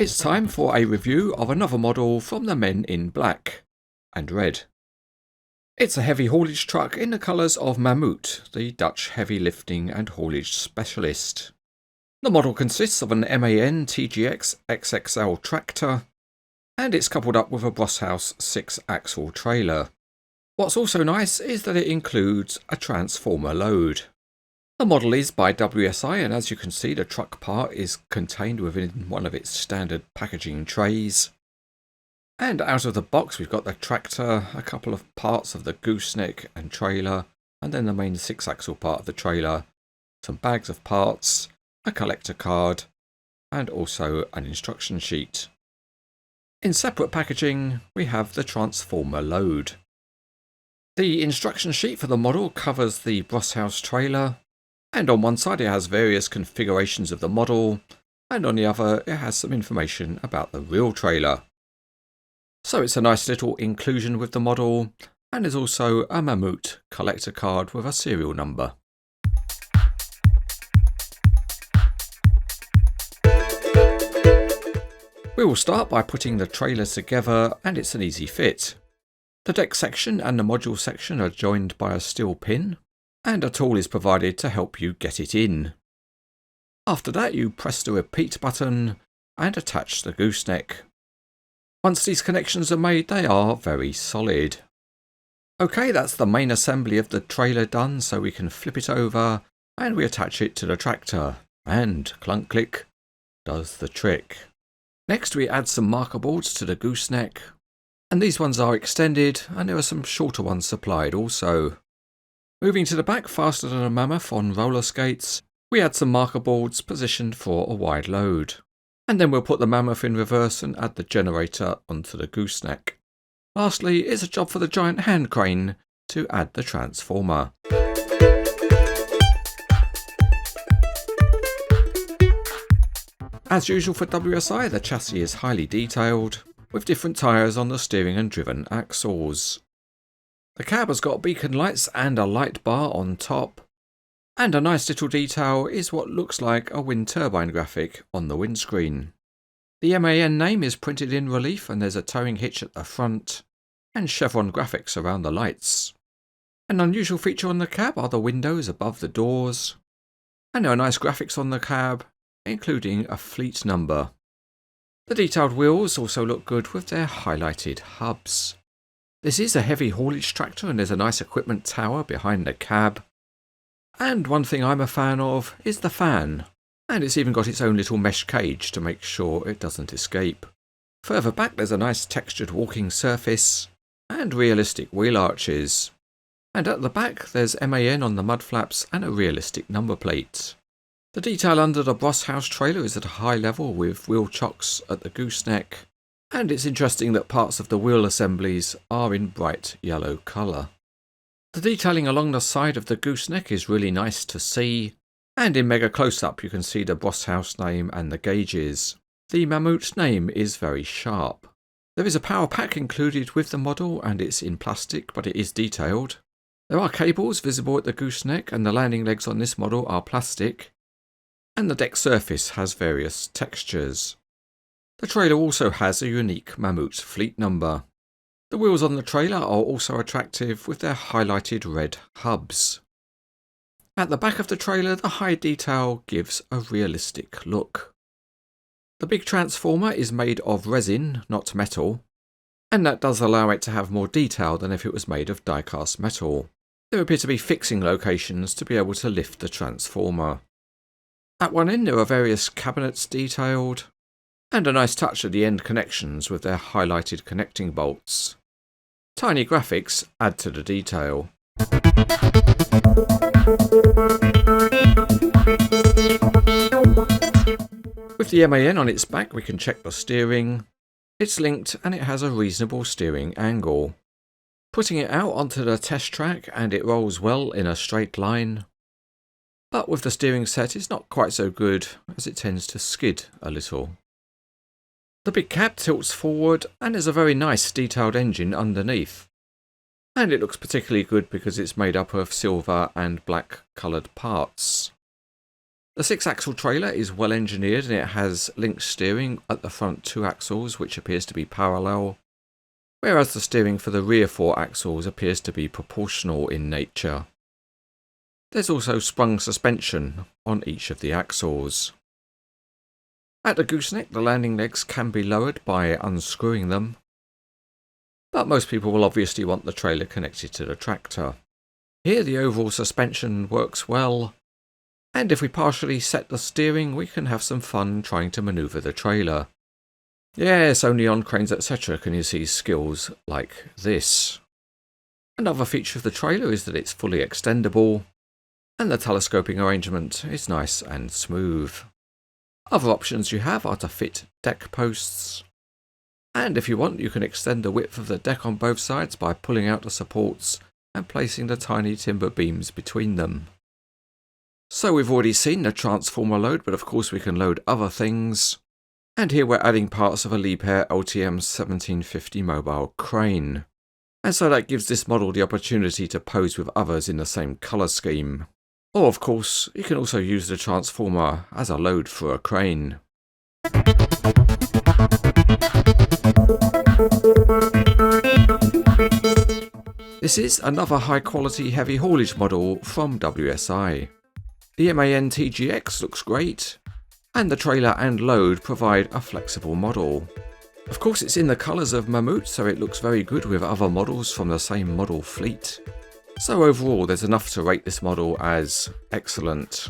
It's time for a review of another model from the men in black and red. It's a heavy haulage truck in the colours of Mammoet, the Dutch heavy lifting and haulage specialist. The model consists of an MAN TGX XXL tractor, and it's coupled up with a Broshouse 6-axle trailer. What's also nice is that it includes a transformer load. The model is by WSI, and as you can see, the truck part is contained within one of its standard packaging trays. And out of the box we've got the tractor, a couple of parts of the gooseneck and trailer, and then the main 6-axle part of the trailer, some bags of parts, a collector card, and also an instruction sheet. In separate packaging we have the transformer load. The instruction sheet for the model covers the Broshouse trailer, and on one side it has various configurations of the model, and on the other it has some information about the real trailer. So it's a nice little inclusion with the model, and there's also a Mammoet collector card with a serial number. We will start by putting the trailer together, and it's an easy fit. The deck section and the module section are joined by a steel pin, and a tool is provided to help you get it in. After that you press the repeat button and attach the gooseneck. Once these connections are made, they are very solid. Okay, that's the main assembly of the trailer done, so we can flip it over and we attach it to the tractor, and clunk click does the trick. Next we add some marker boards to the gooseneck, and these ones are extended, and there are some shorter ones supplied also. Moving to the back faster than a Mammoth on roller skates, we add some marker boards positioned for a wide load. And then we'll put the Mammoth in reverse and add the generator onto the gooseneck. Lastly, it's a job for the giant hand crane to add the transformer. As usual for WSI, the chassis is highly detailed, with different tyres on the steering and driven axles. The cab has got beacon lights and a light bar on top, and a nice little detail is what looks like a wind turbine graphic on the windscreen. The MAN name is printed in relief, and there's a towing hitch at the front, and chevron graphics around the lights. An unusual feature on the cab are the windows above the doors, and there are nice graphics on the cab, including a fleet number. The detailed wheels also look good with their highlighted hubs. This is a heavy haulage tractor, and there's a nice equipment tower behind the cab. And one thing I'm a fan of is the fan, and it's even got its own little mesh cage to make sure it doesn't escape. Further back there's a nice textured walking surface and realistic wheel arches. And at the back there's MAN on the mud flaps and a realistic number plate. The detail under the Broshouse trailer is at a high level with wheel chocks at the gooseneck, and it's interesting that parts of the wheel assemblies are in bright yellow colour. The detailing along the side of the gooseneck is really nice to see, and in mega close-up you can see the Broshouse name and the gauges. The Mammoet name is very sharp. There is a power pack included with the model, and it's in plastic, but it is detailed. There are cables visible at the gooseneck, and the landing legs on this model are plastic, and the deck surface has various textures. The trailer also has a unique Mammoet fleet number. The wheels on the trailer are also attractive with their highlighted red hubs. At the back of the trailer, the high detail gives a realistic look. The big transformer is made of resin, not metal, and that does allow it to have more detail than if it was made of die-cast metal. There appear to be fixing locations to be able to lift the transformer. At one end there are various cabinets detailed, and a nice touch at the end connections with their highlighted connecting bolts. Tiny graphics add to the detail. With the MAN on its back we can check the steering. It's linked and it has a reasonable steering angle. Putting it out onto the test track and it rolls well in a straight line. But with the steering set it's not quite so good, as it tends to skid a little. The big cab tilts forward, and there's a very nice detailed engine underneath. And it looks particularly good because it's made up of silver and black coloured parts. The 6-axle trailer is well engineered and it has linked steering at the front 2 axles, which appears to be parallel, whereas the steering for the rear 4 axles appears to be proportional in nature. There's also sprung suspension on each of the axles. At the gooseneck, the landing legs can be lowered by unscrewing them, but most people will obviously want the trailer connected to the tractor. Here the overall suspension works well, and if we partially set the steering, we can have some fun trying to manoeuvre the trailer. Yes, only on cranes etc. can you see skills like this. Another feature of the trailer is that it's fully extendable, and the telescoping arrangement is nice and smooth. Other options you have are to fit deck posts, and if you want you can extend the width of the deck on both sides by pulling out the supports and placing the tiny timber beams between them. So we've already seen the transformer load, but of course we can load other things, and here we're adding parts of a Liebherr LTM 1750 mobile crane, and so that gives this model the opportunity to pose with others in the same colour scheme. Or of course, you can also use the transformer as a load for a crane. This is another high quality heavy haulage model from WSI. The MAN TGX looks great, and the trailer and load provide a flexible model. Of course it's in the colours of Mammoet, so it looks very good with other models from the same model fleet. So overall there's enough to rate this model as excellent.